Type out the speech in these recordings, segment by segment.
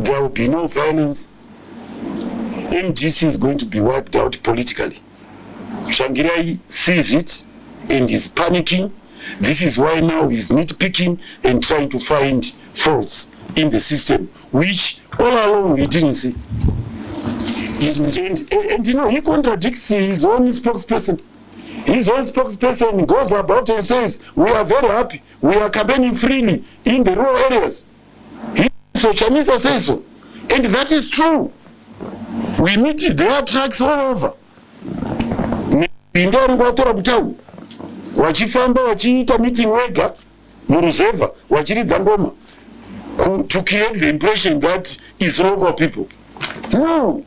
there will be no violence. MDC is going to be wiped out politically. Tsvangirai sees it and is panicking. This is why now he's nitpicking and trying to find faults in the system, which all along he didn't see. And you know, he contradicts his own spokesperson. His own spokesperson goes about and says, we are very happy. We are campaigning freely in the rural areas. So Chinamasa says so. And that is true. We meet their tracks all over. Wachifamba wachiita meeting wega muruzeva wachiridza ngoma to create the impression that it's local people. No.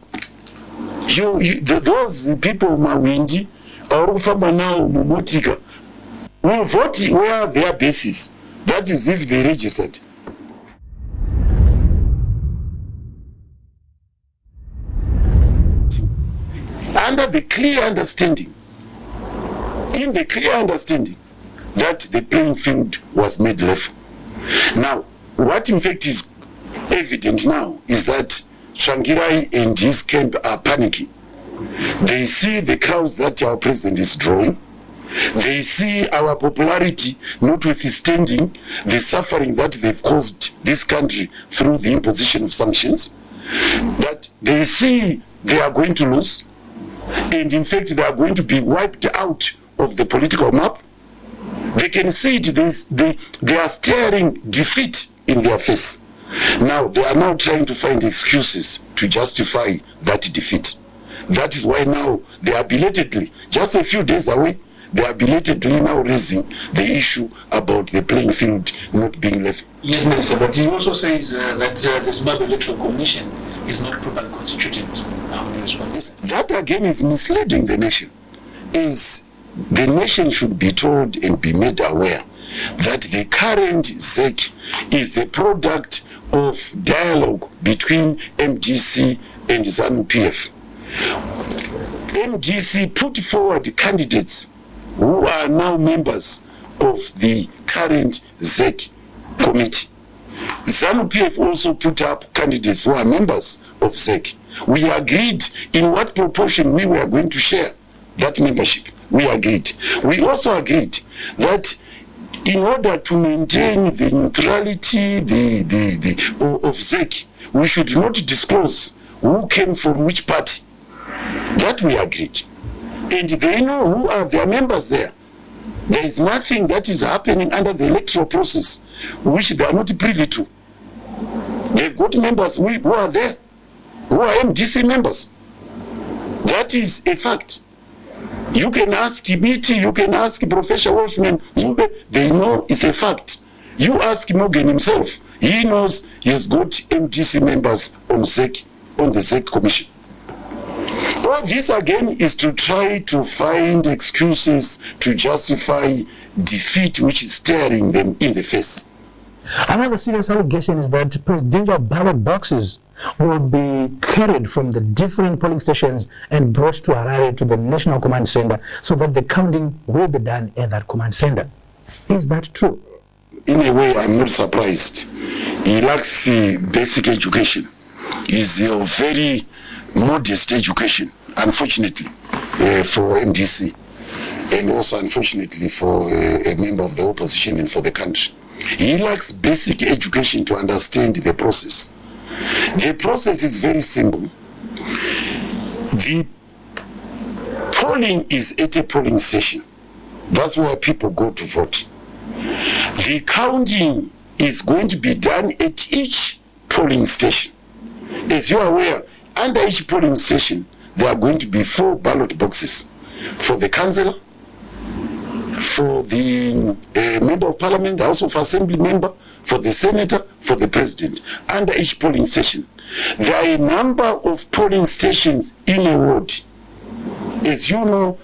Those people mawindi are kufamba now mumotika will vote where their basis. That is if they registered. Under the clear understanding, in the clear understanding that the playing field was made level. Now, what in fact is evident now is that Tsvangirai and his camp are panicking. They see the crowds that our president is drawing. They see our popularity notwithstanding the suffering that they've caused this country through the imposition of sanctions. That they see they are going to lose. And in fact, they are going to be wiped out of the political map. They can see it, they are staring defeat in their face. Now, they are now trying to find excuses to justify that defeat. That is why now they are belatedly, just a few days away, they are belatedly now raising the issue about the playing field not being level. Yes, Minister, but he also says that the Zimbabwe Electoral Commission is not properly constituted. That again is misleading the nation. The nation should be told and be made aware that the current ZEC is the product of dialogue between MDC and ZANU-PF. MDC put forward candidates who are now members of the current ZEC committee. ZANU-PF also put up candidates who are members of ZEC. We agreed in what proportion we were going to share that membership. We agreed. We also agreed that in order to maintain the neutrality of ZEC, we should not disclose who came from which party. That we agreed. And they know who are their members there. There is nothing that is happening under the electoral process which they are not privy to. They've got members who are there, who are MDC members. That is a fact. You can ask BT, you can ask Professor Wolfman, they know it's a fact. You ask Morgan himself, he knows he has got MDC members on ZEC, on the ZEC commission. All this again is to try to find excuses to justify defeat which is staring them in the face. Another serious allegation is that presidential ballot boxes will be carried from the different polling stations and brought to Harare to the National Command Center so that the counting will be done at that command center. Is that true? In a way, I'm not surprised. He lacks basic education. He's a very modest education, unfortunately, for MDC, and also unfortunately for a member of the opposition and for the country. He lacks basic education to understand the process. The process is very simple. The polling is at a polling station. That's where people go to vote. The counting is going to be done at each polling station. As you are aware, under each polling station, there are going to be 4 ballot boxes for the councillor, for the member of parliament, the House of Assembly member, for the senator, for the president, under each polling station. There are a number of polling stations in a ward. As you know,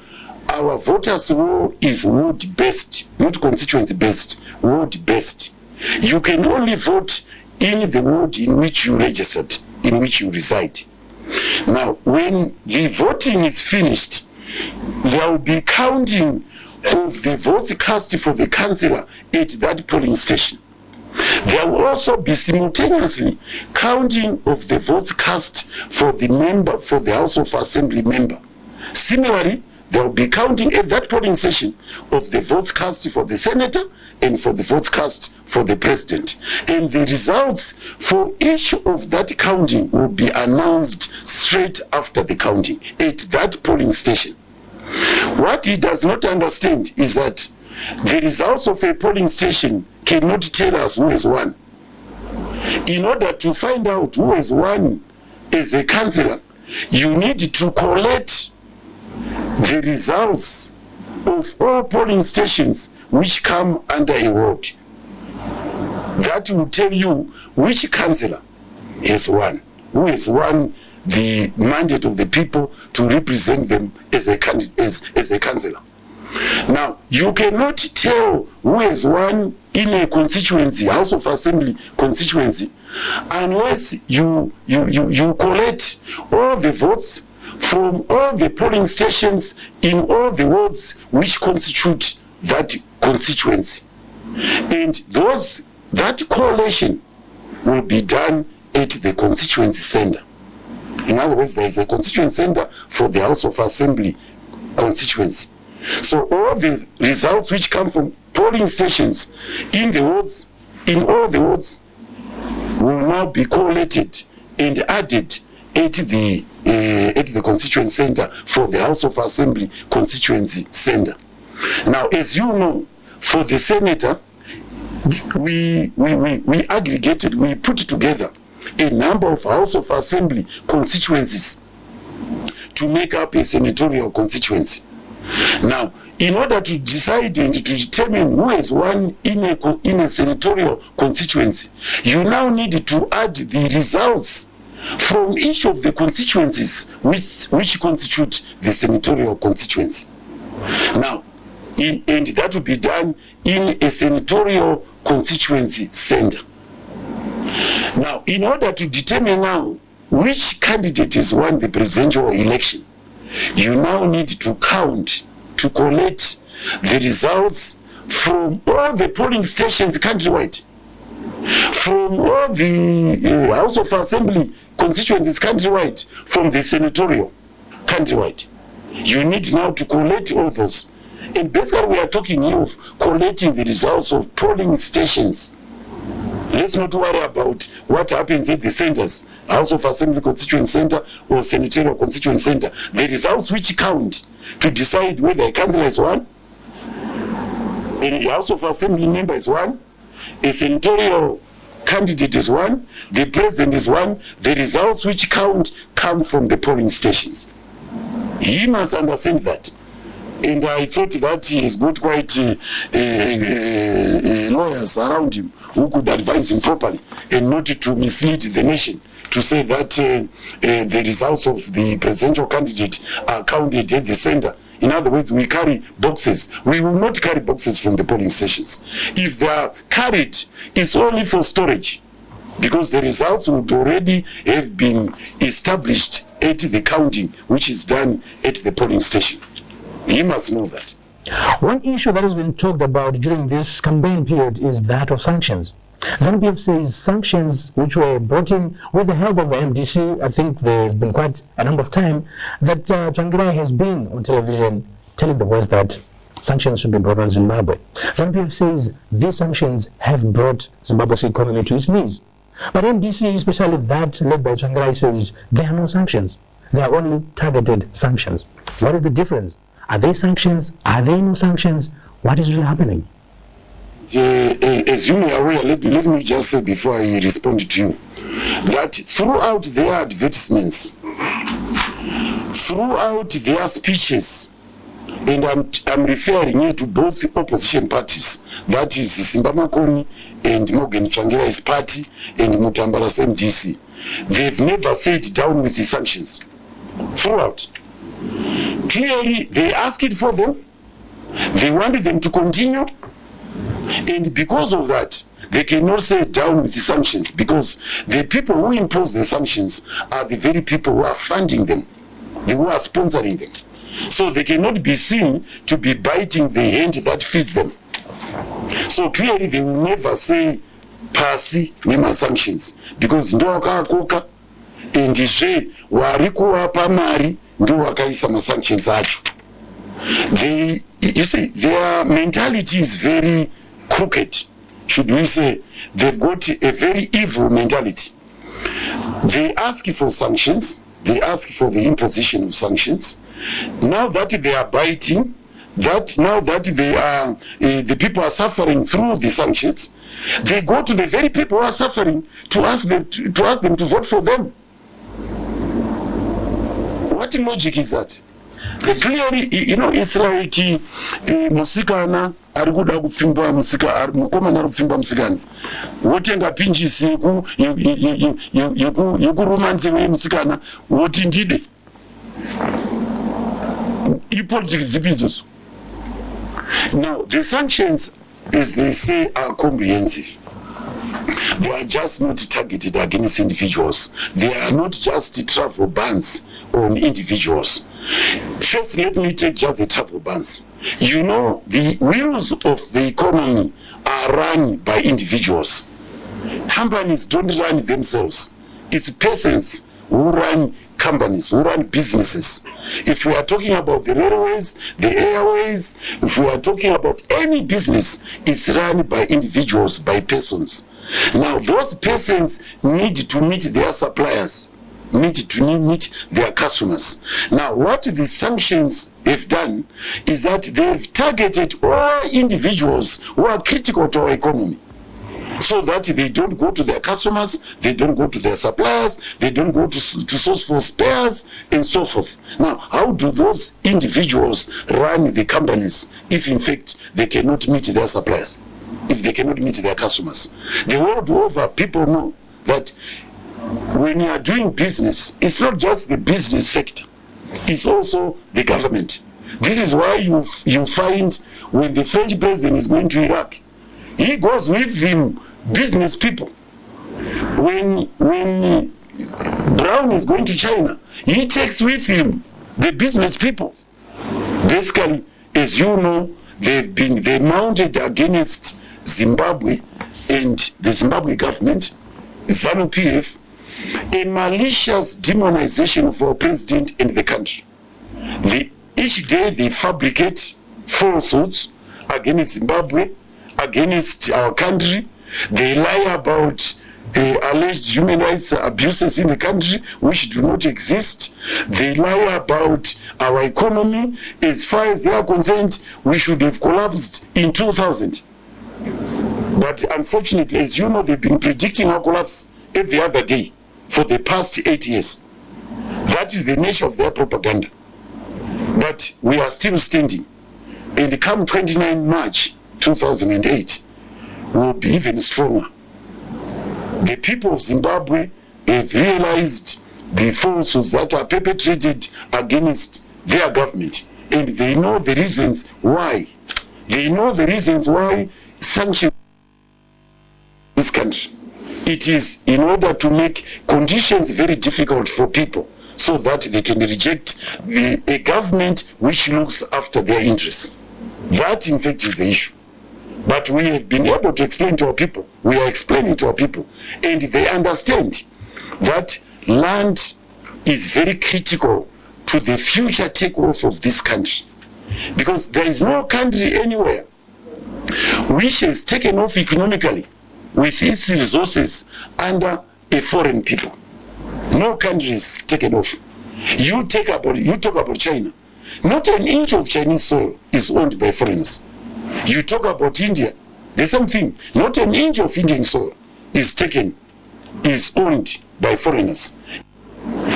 our voters' roll is ward-based, not constituency-based, ward-based. You can only vote in the ward in which you registered, in which you reside. Now, when the voting is finished, there will be counting of the votes cast for the councillor at that polling station. There will also be simultaneously counting of the votes cast for the House of Assembly member. Similarly, there will be counting at that polling station of the votes cast for the senator and for the votes cast for the president. And the results for each of that counting will be announced straight after the counting at that polling station. What he does not understand is that the results of a polling station cannot tell us who has won. In order to find out who has won as a councillor, you need to collect the results of all polling stations which come under a ward. That will tell you which councillor has won, who has won the mandate of the people to represent them as a councillor. Now, you cannot tell who has won in a constituency, House of Assembly constituency, unless you collect all the votes from all the polling stations in all the wards which constitute that constituency. And that collation will be done at the constituency center. In other words, there is a constituency center for the House of Assembly constituency. So all the results which come from polling stations in the wards, in all the wards, will now be collated and added at the constituency center for the House of Assembly constituency center. Now, as you know, for the senator, we aggregated, we put together a number of House of Assembly constituencies to make up a senatorial constituency. Now, in order to decide and to determine who has won in a senatorial constituency, you now need to add the results from each of the constituencies which constitute the senatorial constituency. Now, and that will be done in a senatorial constituency center. Now, in order to determine now which candidate has won the presidential election, you now need to count, to collect the results from all the polling stations countrywide, from all the House of Assembly constituencies countrywide, from the senatorial countrywide. You need now to collect all those. And basically we are talking here of collecting the results of polling stations. Let's not worry about what happens at the centers, House of Assembly Constituency Center or Senatorial Constituency Center. The results which count to decide whether a councillor is won, a House of Assembly member is won, a senatorial candidate is won, the president is won. The results which count come from the polling stations. He must understand that. And I thought that he has got quite lawyers around him who could advise him properly and not to mislead the nation to say that the results of the presidential candidate are counted at the center. In other words, we carry boxes. We will not carry boxes from the polling stations. If they are carried, it's only for storage, because the results would already have been established at the counting, which is done at the polling station. He must know that. One issue that has been talked about during this campaign period is that of sanctions. ZANU-PF says sanctions which were brought in with the help of the MDC, I think there's been quite a number of time that Tsvangirai has been on television telling the West that sanctions should be brought on Zimbabwe. ZANU-PF says these sanctions have brought Zimbabwe's economy to its knees. But MDC, especially that led by Tsvangirai, says there are no sanctions. There are only targeted sanctions. What is the difference? Are they sanctions? Are there no sanctions? What is really happening? As you are aware, let me just say before I respond to you, that throughout their advertisements, throughout their speeches, and I'm referring here to both opposition parties, that is Zimbabwe and Morgan Tsvangirai's party and Mutambara's MDC, they've never sat down with the sanctions. Throughout. Clearly, they asked for them, they wanted them to continue, and because of that, they cannot sit down with the sanctions, because the people who impose the sanctions are the very people who are funding them, who are sponsoring them. So they cannot be seen to be biting the hand that feeds them. So clearly, they will never say pasi nemasanctions because ndo wakakoka endizve wari kuvapa mari ndo wakaisa masanctions acho. You see, their mentality is very crooked, should we say. They've got a very evil mentality. They ask for sanctions, they ask for the imposition of sanctions. Now that they are biting, now that they are, the people are suffering through the sanctions, they go to the very people who are suffering to ask them to vote for them. What logic is that? Clearly, you know, it's like musikana arikuda kupfimba mukomana arikupfimba musikana wotenga pinjisi yekuromanzi wemusikana woti ndide. Politics zipi izozo? Now the sanctions, as they say, are comprehensive. They are just not targeted against individuals. They are not just travel bans on individuals. First, let me take just the travel bans. You know, the wheels of the economy are run by individuals. Companies don't run themselves. It's persons who run companies, who run businesses. If we are talking about the railways, the airways, if we are talking about any business, it's run by individuals, by persons. Now, those persons need to meet their suppliers, need to meet their customers. Now, what the sanctions have done is that they've targeted all individuals who are critical to our economy, so that they don't go to their customers, they don't go to their suppliers, they don't go to source for spares, and so forth. Now, how do those individuals run the companies if, in fact, they cannot meet their suppliers, if they cannot meet their customers? The world over, people know that when you are doing business, it's not just the business sector, it's also the government. This is why you find when the French president is going to Iraq, he goes with him business people. When Brown is going to China, he takes with him the business people. Basically, as you know, they mounted against Zimbabwe and the Zimbabwe government, ZANU-PF, a malicious demonization of our president and the country. Each day they fabricate falsehoods against Zimbabwe, against our country. They lie about alleged human rights abuses in the country which do not exist. They lie about our economy. As far as they are concerned, we should have collapsed in 2000. But unfortunately, as you know, they've been predicting our collapse every other day for the past 8 years. That is the nature of their propaganda. But we are still standing. And come 29 March 2008, will be even stronger. The people of Zimbabwe have realized the falsehoods that are perpetrated against their government, and they know the reasons why. They know the reasons why sanctions this country. It is in order to make conditions very difficult for people so that they can reject a government which looks after their interests. That, in fact, is the issue. But we have been able to explain to our people, we are explaining to our people, and they understand that land is very critical to the future takeoff of this country. Because there is no country anywhere which has taken off economically with its resources under a foreign people. No country is taken off. You talk about China. Not an inch of Chinese soil is owned by foreigners. You talk about India, the same thing. Not an inch of Indian soil is owned by foreigners.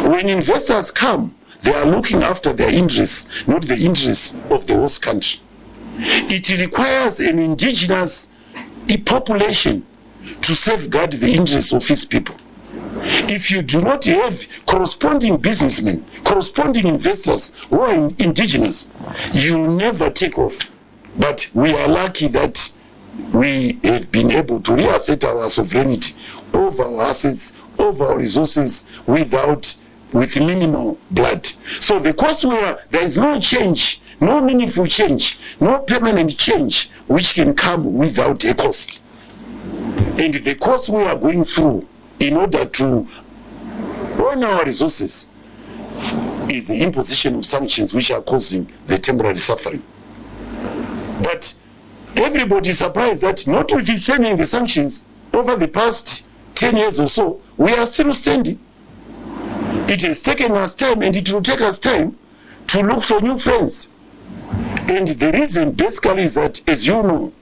When investors come, they are looking after their interests, not the interests of the host country. It requires an indigenous population to safeguard the interests of its people. If you do not have corresponding businessmen, corresponding investors who are indigenous, you will never take off. But we are lucky that we have been able to reassert our sovereignty over our assets, over our resources with minimal blood. So the course where there is no change, no meaningful change, no permanent change, which can come without a cost. And the cost we are going through in order to own our resources is the imposition of sanctions which are causing the temporary suffering. But everybody is surprised that notwithstanding the sanctions over the past 10 years or so, we are still standing. It has taken us time, and it will take us time to look for new friends. And the reason basically is that, as you know,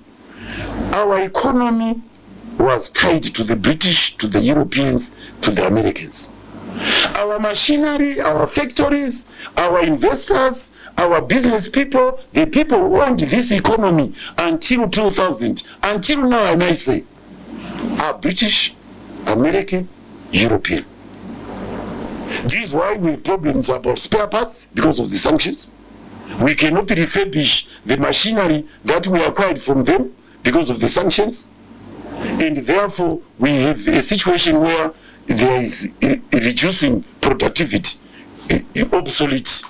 our economy was tied to the British, to the Europeans, to the Americans. Our machinery, our factories, our investors, our business people, the people who owned this economy until 2000, until now I might say, are British, American, European. This is why we have problems about spare parts because of the sanctions. We cannot refurbish the machinery that we acquired from them because of the sanctions. And therefore, we have a situation where there is reducing productivity, obsolete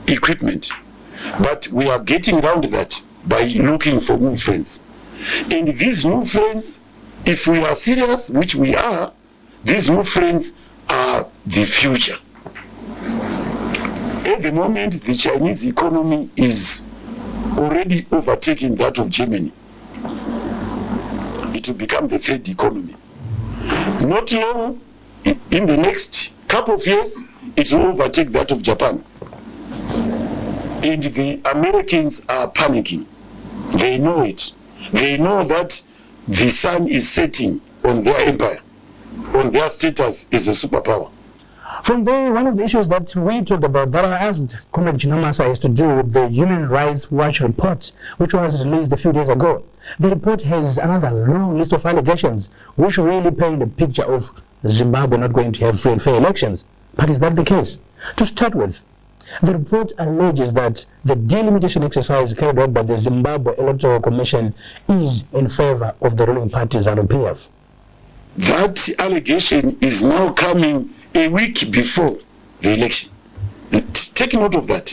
equipment. But we are getting around that by looking for new friends. And these new friends, if we are serious, which we are, these new friends are the future. At the moment, the Chinese economy is already overtaking that of Germany. It will become the third economy. Not long, in the next couple of years, it will overtake that of Japan. And the Americans are panicking. They know it. They know that the sun is setting on their empire, on their status as a superpower. From there, one of the issues that we talked about that I asked Comrade Chinamasa has to do with the Human Rights Watch report, which was released a few days ago. The report has another long list of allegations, which really paint a picture of Zimbabwe not going to have free and fair elections. But is that the case? To start with, the report alleges that the delimitation exercise carried out by the Zimbabwe Electoral Commission is in favor of the ruling party's RPF. That allegation is now coming a week before the election. Take note of that.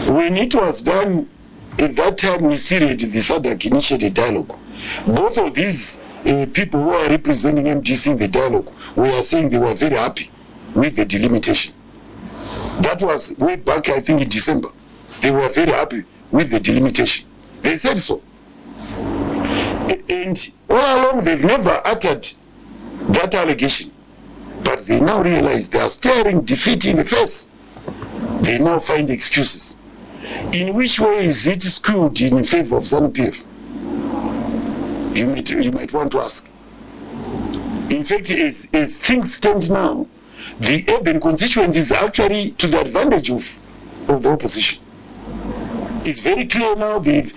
When it was done, at that time we started the SADC initiated dialogue. Both of these people who are representing MDC in the dialogue were saying they were very happy with the delimitation. That was way back, I think, in December. They were very happy with the delimitation. They said so. And all along, they've never uttered that allegation. But they now realize they are staring defeat in the face. They now find excuses. In which way is it skewed in favor of ZANU-PF? You might want to ask. In fact, as things stand now, the urban constituency is actually to the advantage of the opposition. It's very clear now. They've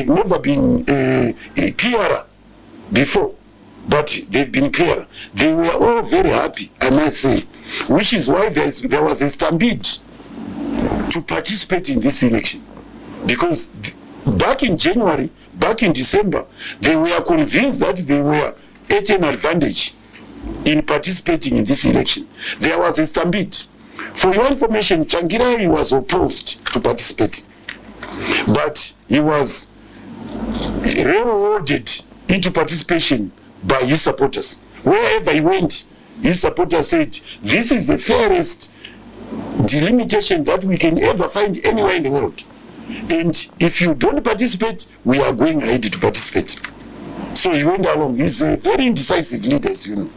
never been clearer before, but they've been clearer. They were all very happy, I must say, which is why there was a stampede to participate in this election. Because back in January, back in December, they were convinced that they were at an advantage in participating in this election. There was a stampede. For your information, Changirai was opposed to participating, but he was railroaded into participation by his supporters. Wherever he went, his supporters said, this is the fairest delimitation that we can ever find anywhere in the world. And if you don't participate, we are going ahead to participate. So he went along. He's a very indecisive leader, as you know.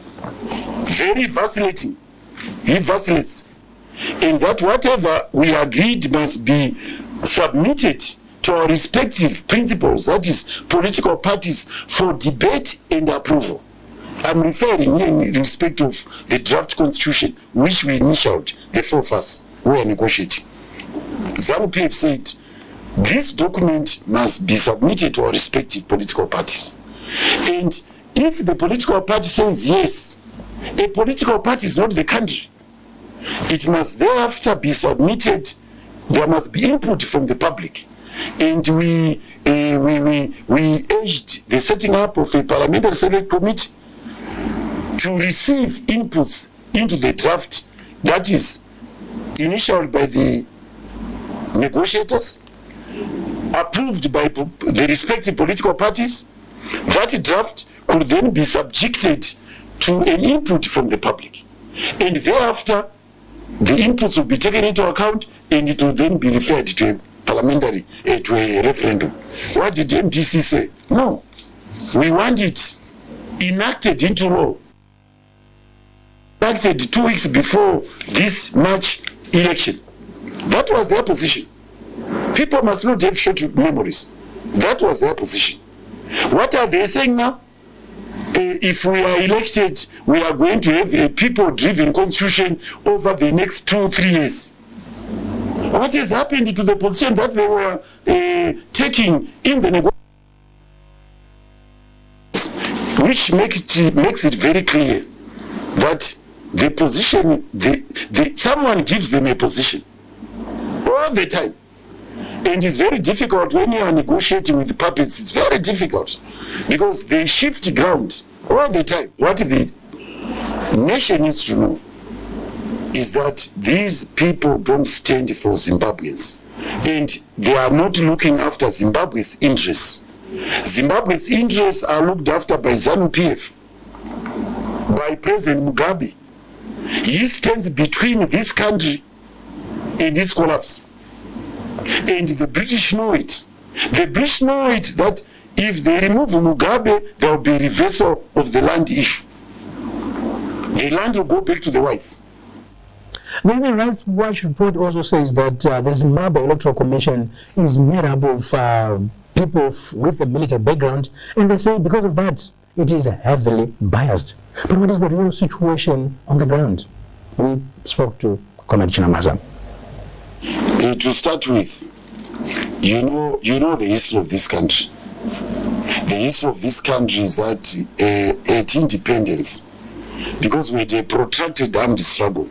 Very vacillating. He vacillates. And that whatever we agreed must be submitted to our respective principles, that is, political parties, for debate and approval. I'm referring in respect of the draft constitution, which we initialed, the four of us who are negotiating. ZANU-PF said, this document must be submitted to our respective political parties. And if the political party says yes, a political party is not the country. It must thereafter be submitted. There must be input from the public. And we urged the setting up of a parliamentary select committee to receive inputs into the draft that is initiated by the negotiators, approved by the respective political parties, That draft could then be subjected to an input from the public. And thereafter, the inputs will be taken into account and it will then be referred to a parliamentary, to a referendum. What did MDC say? No. We want it enacted into law. Enacted 2 weeks before this March election. That was their position. People must not have short memories. That was their position. What are they saying now? If we are elected, we are going to have a people-driven constitution over the next 2-3 years. What has happened to the position that they were taking in the negotiations? Which makes it very clear that the position, someone gives them a position all the time. And it's very difficult when you are negotiating with the puppets. It's very difficult because they shift ground all the time. What the nation needs to know is that these people don't stand for Zimbabweans, and they are not looking after Zimbabwe's interests. Zimbabwe's interests are looked after by ZANU-PF, by President Mugabe. He stands between this country and its collapse. And the British know it. The British know it that if they remove Mugabe, there will be a reversal of the land issue. The land will go back to the whites. The Human Rights Watch report also says that the Zimbabwe Electoral Commission is made up of people with a military background, and they say because of that, it is heavily biased. But what is the real situation on the ground? We spoke to Comrade Chinamasa. To start with, you know the history of this country. The history of this country is that at independence, because we had a protracted armed struggle,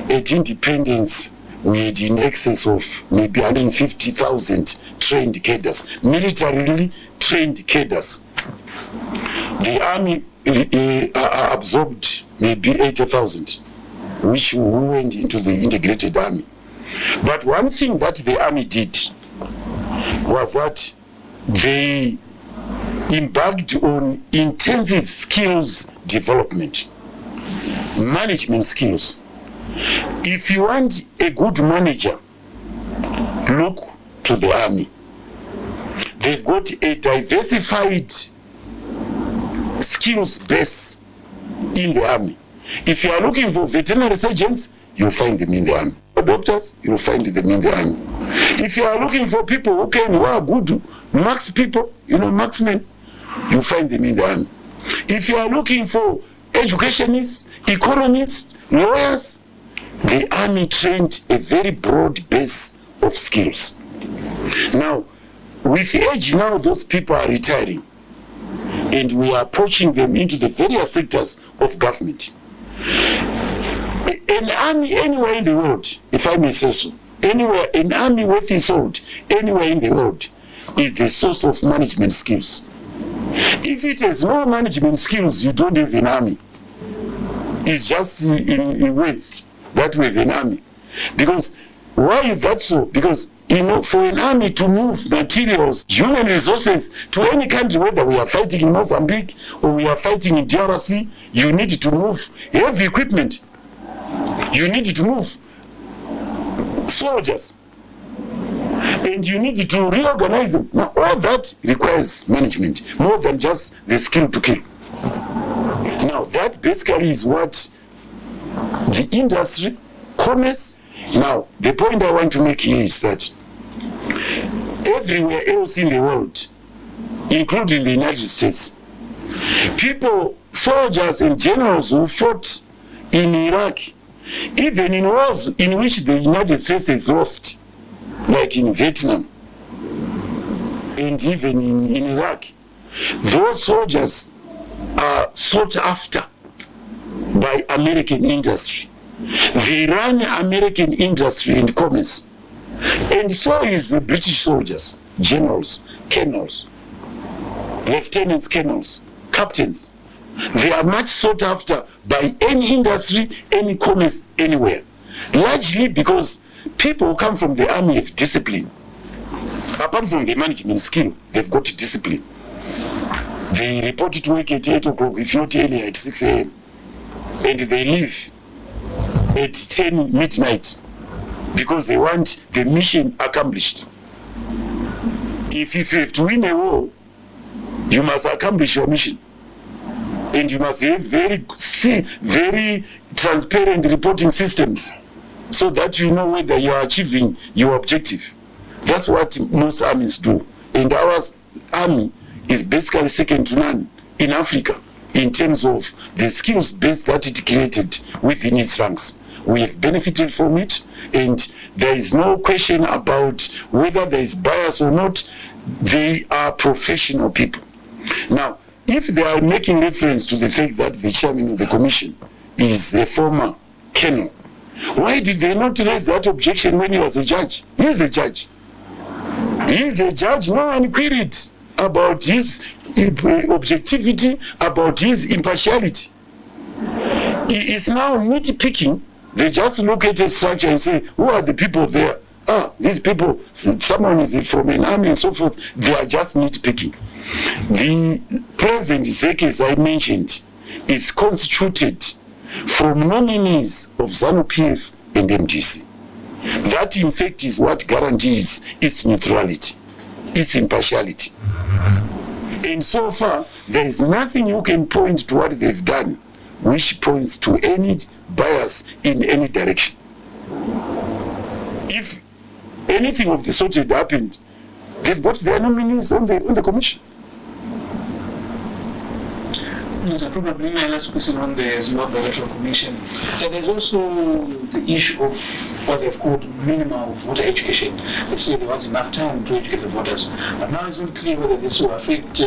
at independence we had in excess of maybe 150,000 trained cadres, militarily trained cadres. The army absorbed maybe 80,000, which went into the integrated army. But one thing that the army did was that they embarked on intensive skills development, management skills. If you want a good manager, look to the army. They've got a diversified skills base in the army. If you are looking for veterinary surgeons, you'll find them in the army. For doctors, you'll find them in the army. If you are looking for people who are good marks people, marksmen, you'll find them in the army. If you are looking for educationists, economists, lawyers, the army trained a very broad base of skills. Now, with age now, those people are retiring, and we are approaching them into the various sectors of government. An army anywhere in the world, if I may say so, anywhere, an army worth its salt, anywhere in the world, is the source of management skills. If it has no management skills, you don't have an army. It's just in words that we have an army. Because why is that so? Because for an army to move materials, human resources to any country, whether we are fighting in Mozambique or we are fighting in DRC, you need to move heavy equipment. You need to move soldiers. And you need to reorganize them. Now, all that requires management, more than just the skill to kill. Now, that basically is what the industry, commerce. Now, the point I want to make here is that everywhere else in the world, including the United States, people, soldiers and generals who fought in Iraq, even in wars in which the United States has lost, like in Vietnam and even in Iraq, those soldiers are sought after by American industry. They run American industry and commerce. And so is the British soldiers, generals, colonels, lieutenants, colonels, captains. They are much sought after by any industry, any commerce, anywhere. Largely because people who come from the army have discipline. Apart from the management skill, they've got discipline. They report to work at 8 o'clock, if not earlier, at 6 a.m. And they leave at 10 midnight because they want the mission accomplished. If you have to win a war, you must accomplish your mission. And you must have very transparent reporting systems so that you know whether you are achieving your objective. That's what most armies do. And our army is basically second to none in Africa in terms of the skills base that it created within its ranks. We have benefited from it, and there is no question about whether there is bias or not. They are professional people. Now, if they are making reference to the fact that the chairman of the commission is a former colonel, why did they not raise that objection when he was a judge? He is a judge. He is a judge. No one queried about his objectivity, about his impartiality. He is now nitpicking. They just look at a structure and say, who are the people there? These people, someone is from an army and so forth. They are just nitpicking. The present ZEC, as I mentioned, is constituted from nominees of ZANU-PF and MDC. That, in fact, is what guarantees its neutrality, its impartiality. And so far, there is nothing you can point to what they've done which points to any bias in any direction. If anything of the sort had happened, they've got their nominees on the commission. There's probably my last question on the Zimbabwe Electoral Commission. And there's also the issue of what they've called minimal voter education. They say there was enough time to educate the voters. But now it's not clear whether this will affect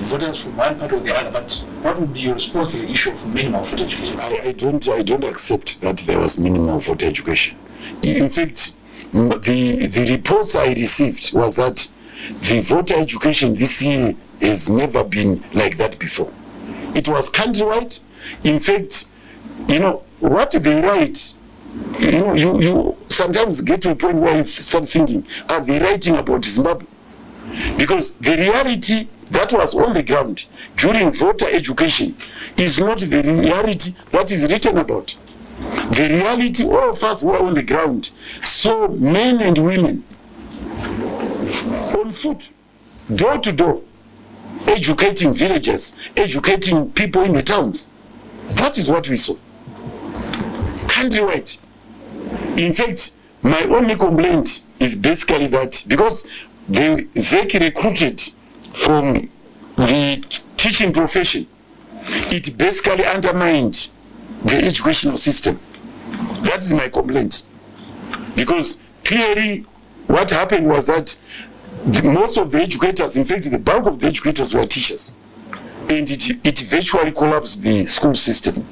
voters from one part or the other. But what would be your response to the issue of minimal voter education? I don't accept that there was minimal voter education. In fact, the reports I received was that the voter education this year has never been like that before. It was countrywide. In fact, what they write, you sometimes get to a point where you start thinking, are they writing about Zimbabwe? Because the reality that was on the ground during voter education is not the reality that is written about. The reality, all of us who are on the ground saw men and women on foot, door to door, educating villagers, educating people in the towns. That is what we saw. Countrywide. In fact, my only complaint is basically that because the ZEC recruited from the teaching profession, it basically undermined the educational system. That is my complaint. Because clearly what happened was that most of the educators, in fact the bulk of the educators were teachers. And it virtually collapsed the school system.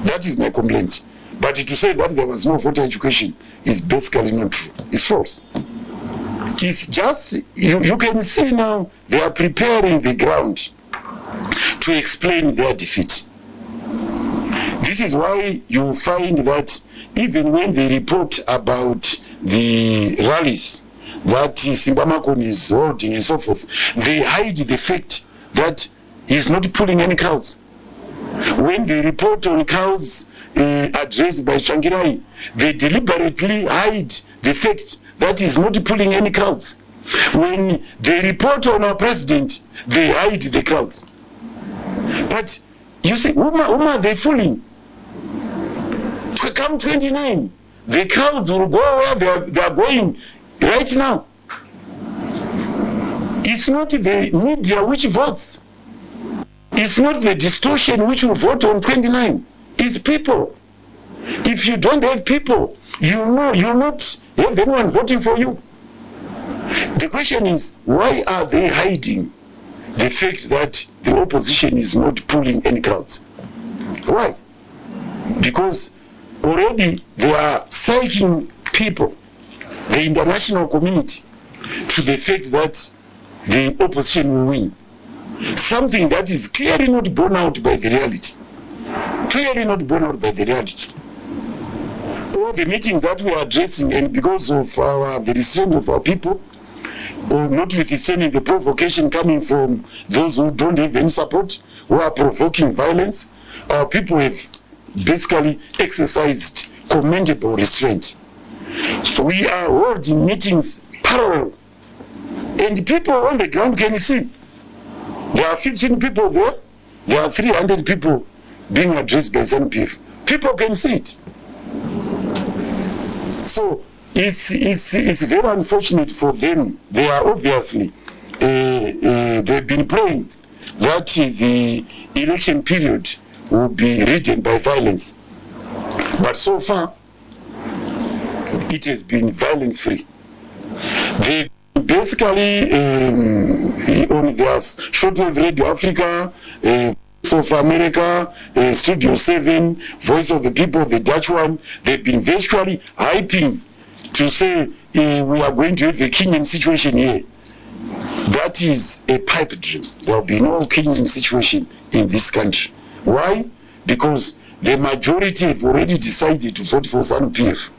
That is my complaint. But to say that there was no voter education is basically not true. It's false. It's just, you can see now they are preparing the ground to explain their defeat. This is why you find that even when they report about the rallies that Simbamacon is holding and so forth, they hide the fact that he's not pulling any crowds. When they report on crowds addressed by Shangirai, they deliberately hide the fact that he's not pulling any crowds. When they report on our president, they hide the crowds. But you see, whom are they fooling? To come 29, the crowds will go where they are going right now. It's not the media which votes. It's not the distortion which will vote on 29. It's people. If you don't have people, you'll not have anyone voting for you. The question is, why are they hiding the fact that the opposition is not pulling any crowds? Why? Because already they are psyching people, the international community, to the fact that the opposition will win. Something that is clearly not borne out by the reality. Clearly not borne out by the reality. All the meetings that we are addressing, and because of the restraint of our people, or notwithstanding the provocation coming from those who don't have any support, who are provoking violence, our people have basically exercised commendable restraint. We are holding meetings parallel, and people on the ground can see. There are 15 people there, there are 300 people being addressed by ZANU-PF. People can see it. So it's very unfortunate for them. They are obviously, they've been praying that the election period will be ridden by violence. But so far, it has been violence-free. They basically, on their shortwave Radio Africa, Voice of America, Studio 7, Voice of the People, the Dutch one, they've been virtually hyping to say we are going to have a Kenyan situation here. That is a pipe dream. There will be no Kenyan situation in this country. Why? Because the majority have already decided to vote for ZANU-PF.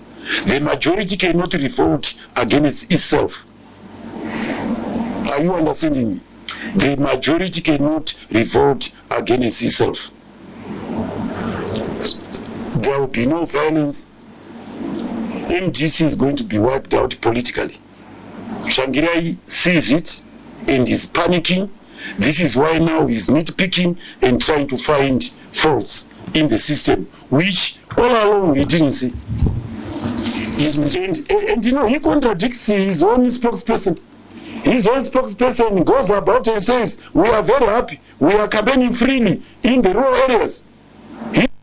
The majority cannot revolt against itself. Are you understanding me? The majority cannot revolt against itself. There will be no violence. MDC is going to be wiped out politically. Shangirai sees it and is panicking. This is why now he's nitpicking and trying to find faults in the system, which all along we didn't see. And you know, he contradicts his own spokesperson. His own spokesperson goes about and says, we are very happy, we are campaigning freely in the rural areas.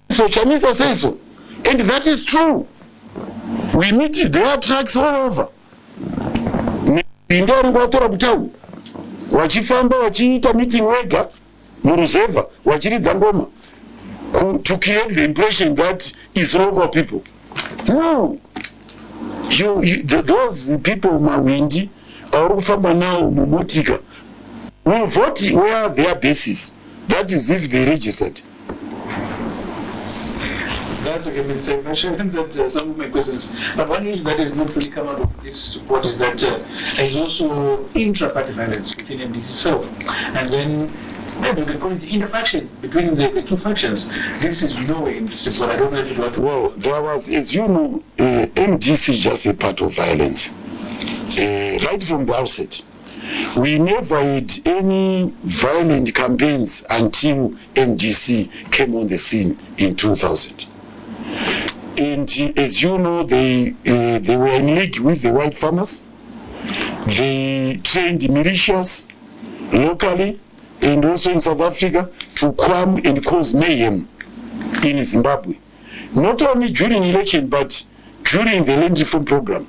So Chinamasa says so. And that is true. We meet their tracks all over. Wachifamba wachiita meeting wega muruzeva wachiridza ngoma to create the impression that it's local people. No. Those people mawindi arufamba now mumotika will vote where their basis. That is if they registered. That's okay, Minister. That some of my questions. But one issue that has not really come out of this report is that there is also intra-party violence within MDC itself. And then maybe we call it interfaction between the two factions. This is nowhere in this report. I don't know if you want to... Well, there was, as you know, MDC is just a part of violence. Right from the outset. We never had any violent campaigns until MDC came on the scene in 2000. And as you know, they were in league with the white farmers. They trained militias locally and also in South Africa to come and cause mayhem in Zimbabwe. Not only during election, but during the land reform program.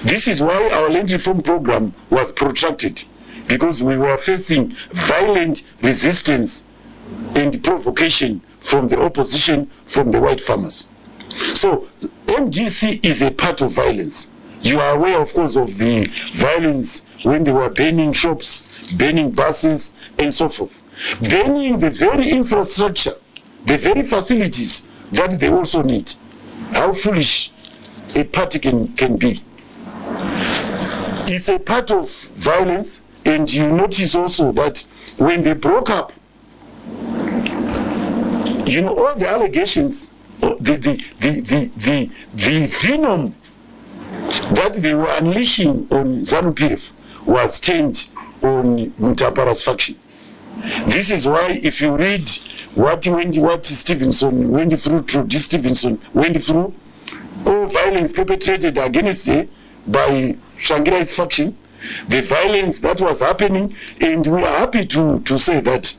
This is why our land reform program was protracted, because we were facing violent resistance and provocation from the opposition, from the white farmers. So MDC is a part of violence. You are aware, of course, of the violence when they were burning shops, burning buses, and so forth. Burning the very infrastructure, the very facilities that they also need. How foolish a party can be. It's a part of violence, and you notice also that when they broke up, you know, all the allegations, the venom that they were unleashing on ZANU-PF was turned on Mutapara's faction. This is why, if you read what Stevenson went through, all violence perpetrated against her by Shangirai's faction, the violence that was happening, and we are happy to say that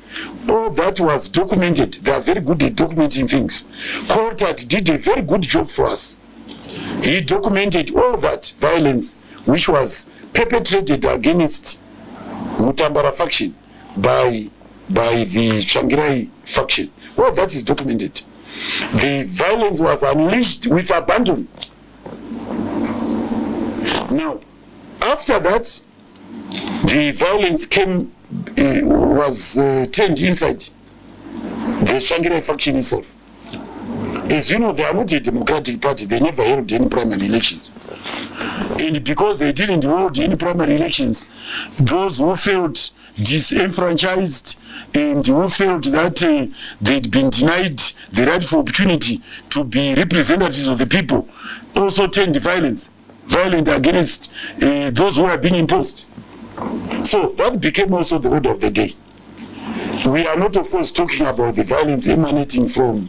all that was documented. They are very good at documenting things. Coltart did a very good job for us. He documented all that violence which was perpetrated against Mutambara faction by the Shangirai faction. All that is documented. The violence was unleashed with abandon. Now, after that, the violence was turned inside the Shangirai faction itself. As you know, they are not a democratic party. They never held any primary elections. And because they didn't hold any primary elections, those who felt disenfranchised and who felt that they'd been denied the rightful opportunity to be representatives of the people also turned violent against those who have been imposed. So that became also the order of the day. We are not, of course, talking about the violence emanating from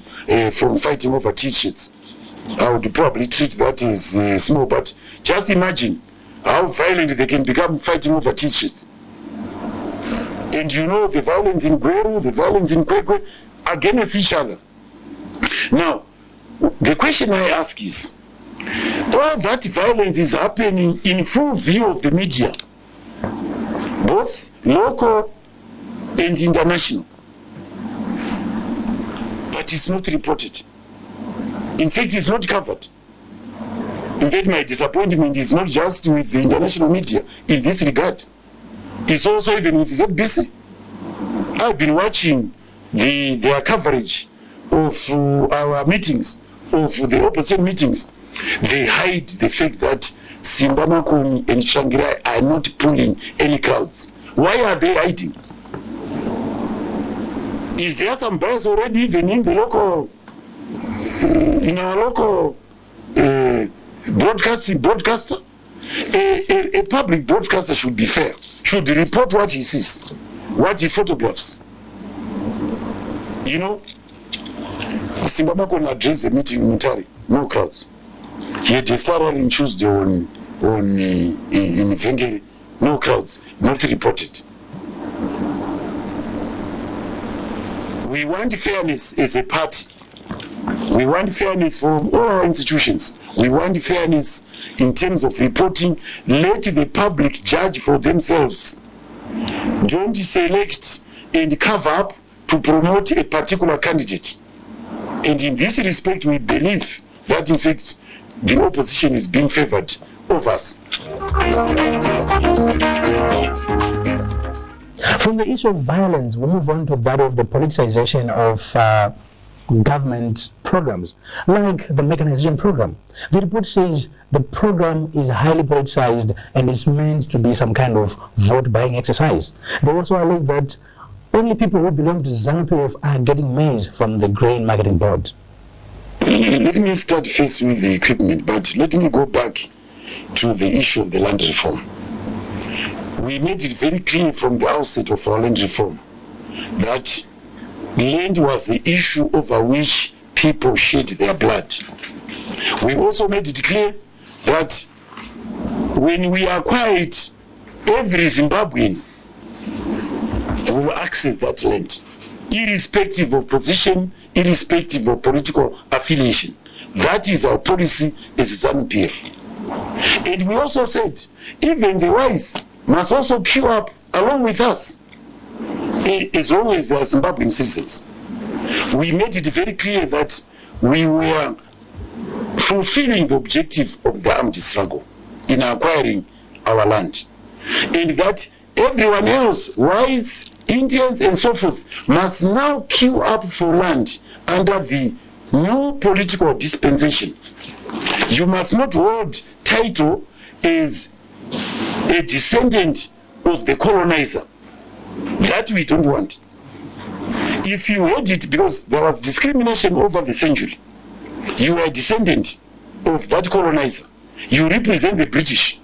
fighting over T-shirts. I would probably treat that as small, but just imagine how violent they can become fighting over T-shirts. And you know, the violence in Gweru, the violence in Kwekwe, against each other. Now, the question I ask is, all that violence is happening in full view of the media, both local and international, but it's not reported. In fact, it's not covered. In fact, my disappointment is not just with the international media in this regard. It's also even with ZBC. I've been watching their coverage of our meetings, of the opposition meetings. They hide the fact that Simbamakomi and Shangirai are not pulling any crowds. Why are they hiding? Is there some bias already even in the local, in our local broadcaster? A public broadcaster should be fair, should report what he sees, what he photographs. You know, Simbamakomi addressed the meeting in Mutari, no crowds. He had a salary in Tuesday in Vengere, no crowds, not reported. We want fairness as a party. We want fairness from all our institutions. We want fairness in terms of reporting. Let the public judge for themselves. Don't select and cover up to promote a particular candidate. And in this respect, we believe that, in fact, the opposition is being favored of us. From the issue of violence, we move on to that of the politicization of government programs, like the mechanization program. The report says the program is highly politicized and is meant to be some kind of vote-buying exercise. They also allege that only people who belong to ZANU-PF are getting maize from the Grain Marketing Board. Let me start first with the equipment, but let me go back to the issue of the land reform. We made it very clear from the outset of our land reform that land was the issue over which people shed their blood. We also made it clear that when we acquire it, every Zimbabwean will access that land, irrespective of position, irrespective of political affiliation. That is our policy as ZANU-PF. And we also said, even the wise must also queue up along with us, as long as they are Zimbabwean citizens. We made it very clear that we were fulfilling the objective of the armed struggle in acquiring our land, and that everyone else, wise, Indians and so forth, must now queue up for land under the new political dispensation. You must not hold title as a descendant of the colonizer. That we don't want. If you hold it because there was discrimination over the century, you are a descendant of that colonizer. You represent the British.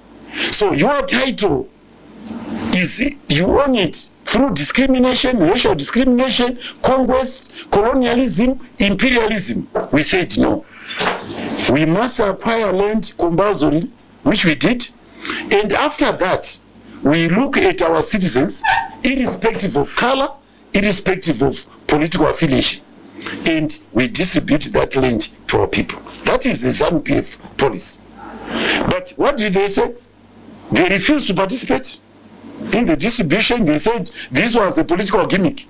So your title is, you own it through discrimination, racial discrimination, conquest, colonialism, imperialism. We said no. We must acquire land compulsorily, which we did. And after that, we look at our citizens, irrespective of color, irrespective of political affiliation, and we distribute that land to our people. That is the ZANU-PF policy. But what did they say? They refused to participate in the distribution. They said this was a political gimmick.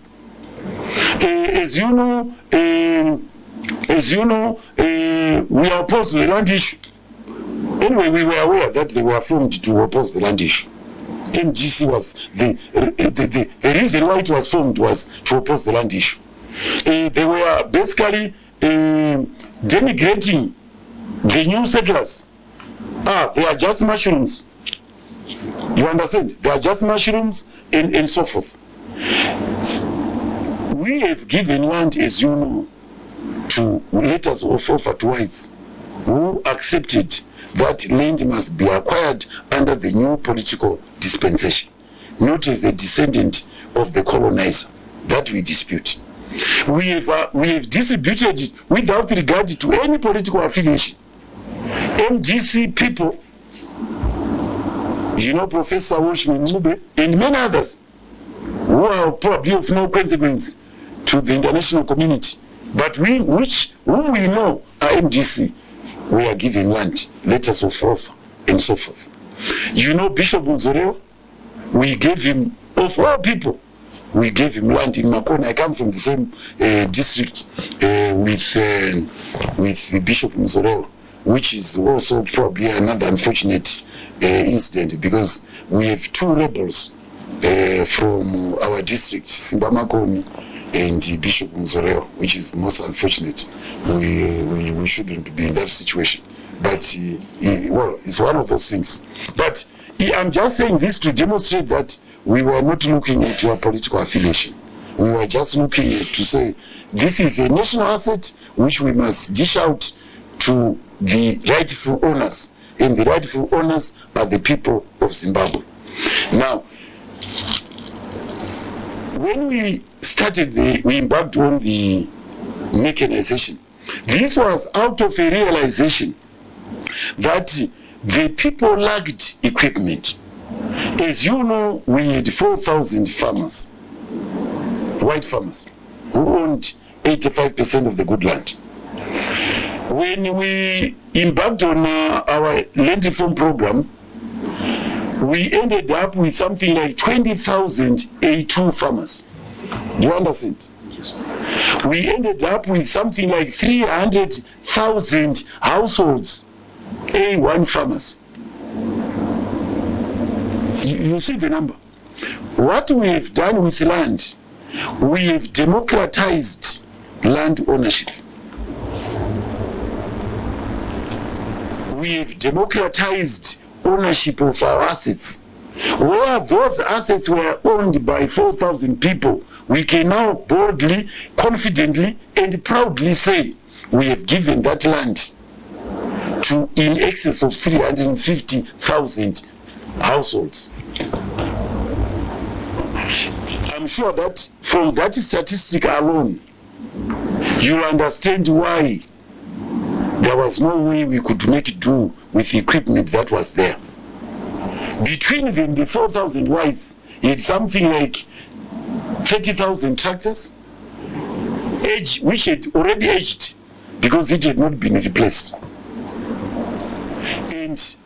As you know, we are opposed to the land issue. Anyway, we were aware that they were formed to oppose the land issue. MGC was the reason why it was formed was to oppose the land issue. They were basically denigrating the new settlers They are just mushrooms. You understand? They are just mushrooms and so forth. We have given land, as you know, to letters of offer to whites who accepted that land must be acquired under the new political dispensation, not as a descendant of the colonizer. That we dispute. We have distributed it without regard to any political affiliation. MDC people, you know, Professor Washman Mube and many others who are probably of no consequence to the international community, but whom we know are MDC, we are given land, letters of offer, and so forth. You know, Bishop Muzoreo, we gave him, of all people, we gave him land in Makona. I come from the same district with the Bishop Muzoreo, which is also probably another unfortunate incident, because we have two rebels from our district, Simba Makoni and Bishop Muzoreo, which is most unfortunate. We shouldn't be in that situation. But, well, it's one of those things. But I'm just saying this to demonstrate that we were not looking at your political affiliation. We were just looking at to say, this is a national asset which we must dish out to the rightful owners. And the rightful owners are the people of Zimbabwe. Now, when we started, we embarked on the mechanization. This was out of a realization that the people lacked equipment. As you know, we had 4,000 farmers, white farmers, who owned 85% of the good land. When we embarked on our land reform program, we ended up with something like 20,000 A2 farmers. Do you understand? Yes. We ended up with something like 300,000 households, A1 farmers. You see the number. What we have done with land, we have democratized land ownership. We have democratized ownership of our assets. Where those assets were owned by 4,000 people, we can now boldly, confidently, and proudly say we have given that land to in excess of 350,000 households. I'm sure that from that statistic alone, you'll understand why there was no way we could make do with the equipment that was there. Between them, the 4,000 whites had something like 30,000 tractors, which had already aged because it had not been replaced. And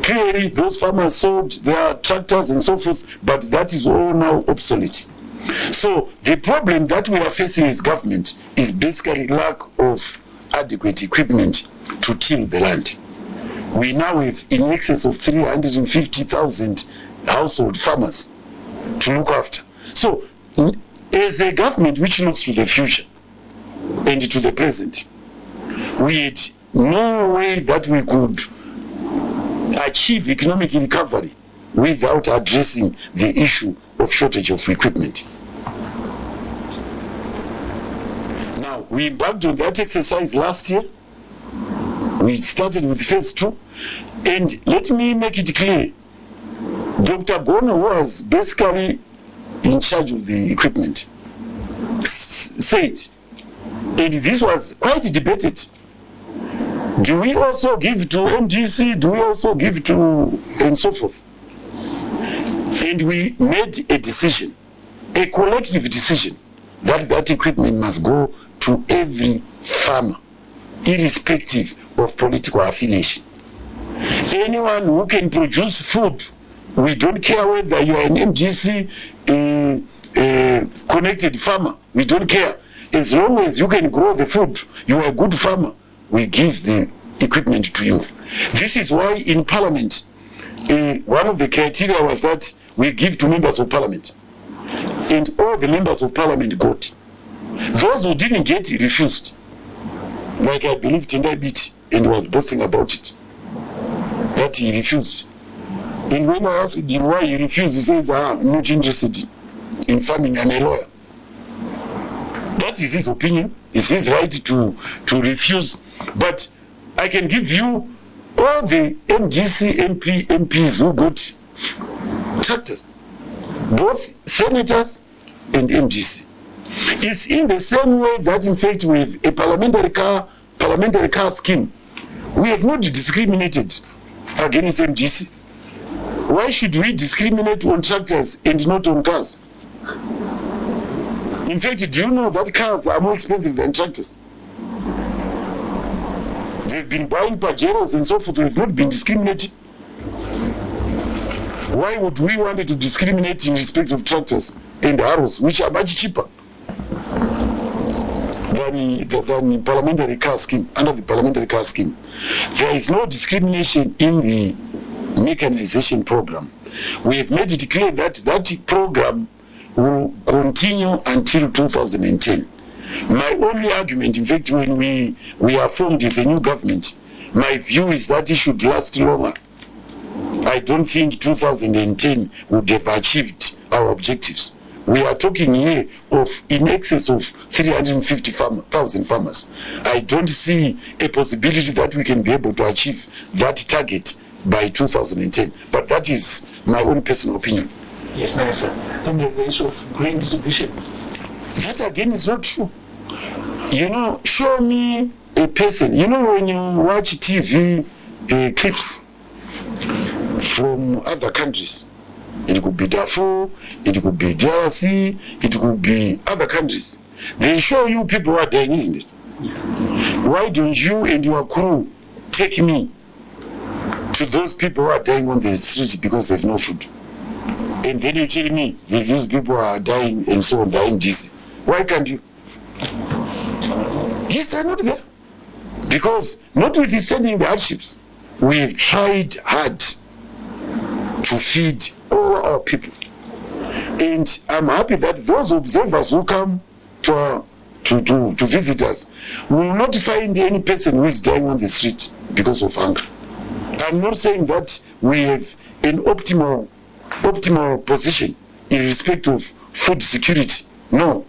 clearly, those farmers sold their tractors and so forth, but that is all now obsolete. So the problem that we are facing as government is basically lack of adequate equipment to till the land. We now have in excess of 350,000 household farmers to look after. So, as a government which looks to the future and to the present, we had no way that we could achieve economic recovery without addressing the issue of shortage of equipment. Now, we embarked on that exercise last year. We started with phase 2, and let me make it clear, Dr. Gono was basically in charge of the equipment, said, and this was quite debated, do we also give to MDC, do we also give to, and so forth. And we made a decision, a collective decision, that that equipment must go to every farmer, irrespective of political affiliation. Anyone who can produce food, we don't care whether you are an MDC connected farmer, we don't care. As long as you can grow the food, you are a good farmer, we give the equipment to you. This is why in Parliament, one of the criteria was that we give to members of Parliament. And all the members of Parliament got. Those who didn't get it refused. Like I believe Tendai Biti and was boasting about it. that he refused. And when I asked him why he refused, he says, I'm not interested in farming, I'm a lawyer. That is his opinion. It's his right to refuse. But I can give you all the MDC MPs who got tractors, both senators and MDC. It's in the same way that, in fact, with a parliamentary car scheme, we have not discriminated against MDC. Why should we discriminate on tractors and not on cars? In fact, do you know that cars are more expensive than tractors? They've been buying Pajeros and so forth, they've not been discriminating. Why would we want to discriminate in respect of tractors and arrows, which are much cheaper than parliamentary car scheme, under the parliamentary car scheme? There is no discrimination in the mechanization program. We have made it clear that that program will continue until 2010. My only argument, in fact, when we are formed as a new government, my view is that it should last longer. I don't think 2010 would have achieved our objectives. We are talking here of in excess of 350,000 farmers. I don't see a possibility that we can be able to achieve that target by 2010. But that is my own personal opinion. Yes, Minister. And the issue of grain distribution. That again is not true. You know, show me a person. You know, when you watch TV clips from other countries, it could be Darfur, it could be DRC, it could be other countries. They show you people who are dying, isn't it? Why don't you and your crew take me to those people who are dying on the street because they have no food? And then you tell me these people are dying and so on, dying this. Why can't you? Yes, they're not there. Because notwithstanding the hardships, we have tried hard to feed all our people. And I'm happy that those observers who come to visit us will not find any person who is dying on the street because of hunger. I'm not saying that we have an optimal position in respect of food security. No.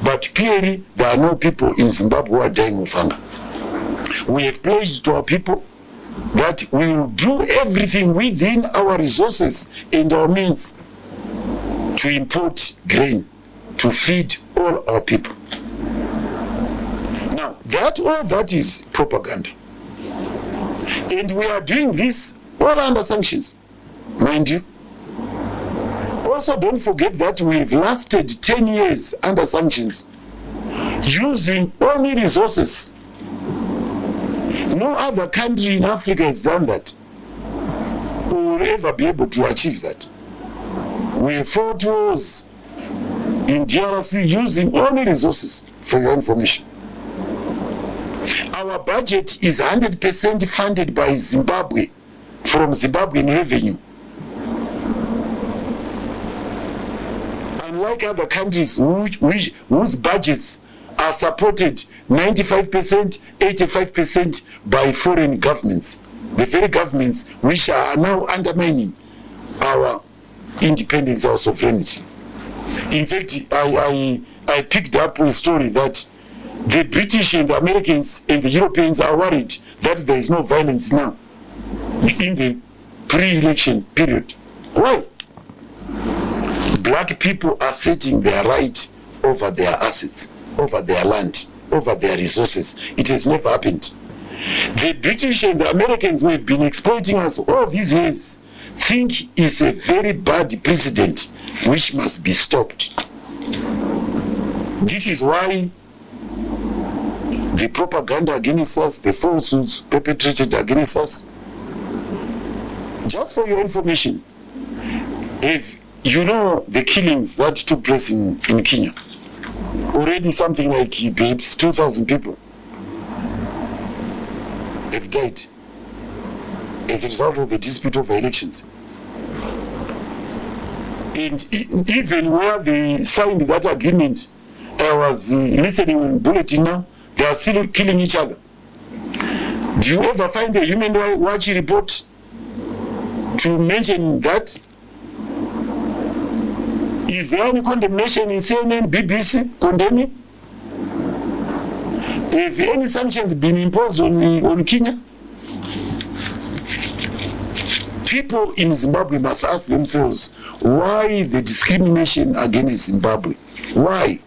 But clearly, there are no people in Zimbabwe who are dying of hunger. We have pledged to our people that we will do everything within our resources and our means to import grain to feed all our people. Now, all that is propaganda. And we are doing this all under sanctions, mind you. Also, don't forget that we've lasted 10 years under sanctions, using only resources. No other country in Africa has done that, or will ever be able to achieve that. We fought wars in DRC using only resources, for your information. Our budget is 100% funded by Zimbabwe, from Zimbabwean revenue. Unlike other countries whose budgets are supported 95%, 85% by foreign governments, the very governments which are now undermining our independence, our sovereignty. In fact, I picked up a story that the British and the Americans and the Europeans are worried that there is no violence now in the pre-election period. Why? Black people are setting their right over their assets, over their land, over their resources. It has never happened. The British and the Americans who have been exploiting us all these years think it's a very bad precedent which must be stopped. This is why the propaganda against us, the falsehoods perpetrated against us. Just for your information, if you know the killings that took place in Kenya, already something like perhaps 2,000 people have died as a result of the dispute over elections. And even where they signed that agreement, I was listening on Bulletin now, they are still killing each other. Do you ever find a Human Rights Watch report to mention that? Is there any condemnation in CNN, BBC condemning? Have any sanctions been imposed on Kenya? People in Zimbabwe must ask themselves, why the discrimination against Zimbabwe? Why?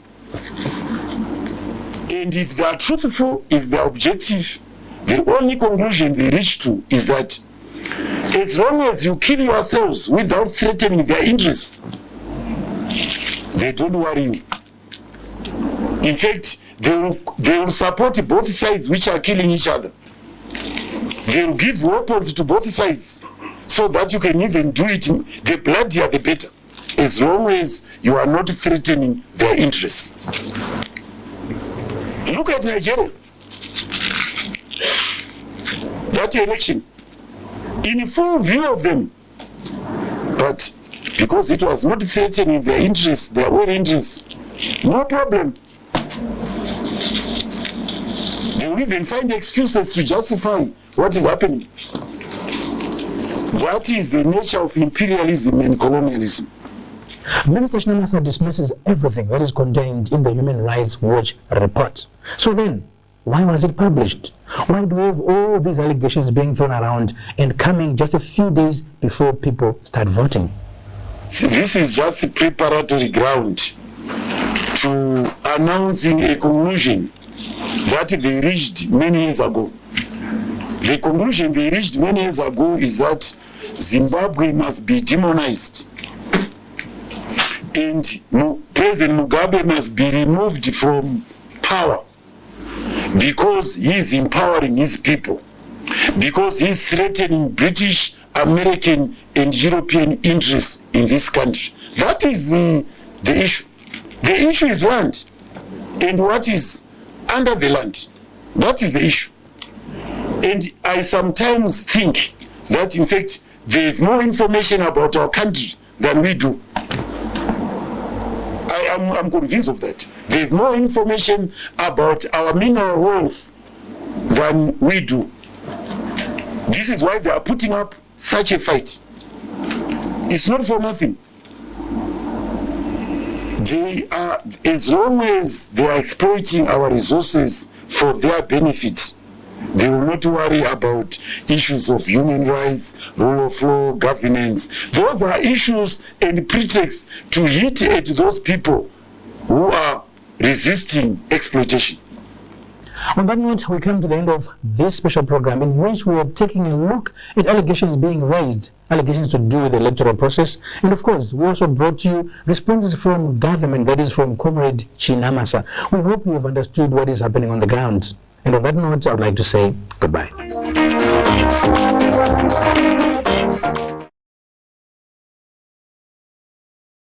And if they are truthful, if they are objective, the only conclusion they reach to is that as long as you kill yourselves without threatening their interests, they don't worry you. In fact, they will support both sides which are killing each other. They will give weapons to both sides so that you can even do it. The bloodier the better, as long as you are not threatening their interests. Look at Nigeria. That election, in full view of them, but because it was not threatening their interests, their own interests, no problem. They will even find excuses to justify what is happening. That is the nature of imperialism and colonialism. Minister Chinamasa dismisses everything that is contained in the Human Rights Watch report. So then, why was it published? Why do we have all these allegations being thrown around and coming just a few days before people start voting? See, this is just a preparatory ground to announcing a conclusion that they reached many years ago. The conclusion they reached many years ago is that Zimbabwe must be demonized and President Mugabe must be removed from power because he is empowering his people, because he is threatening British, American and European interests in this country. That is the issue. The issue is land and what is under the land. That is the issue. And I sometimes think that in fact they have more information about our country than we do. I'm convinced of that. They have more information about our mineral wealth than we do. This is why they are putting up such a fight. It's not for nothing. They are, as long as they are exploiting our resources for their benefit, they will not worry about issues of human rights, rule of law, governance. Those are issues and pretexts to hit at those people who are resisting exploitation. On that note, we come to the end of this special program in which we are taking a look at allegations being raised, allegations to do with the electoral process. And of course, we also brought you responses from government, that is from Comrade Chinamasa. We hope you have understood what is happening on the ground. And on that note, I would like to say goodbye.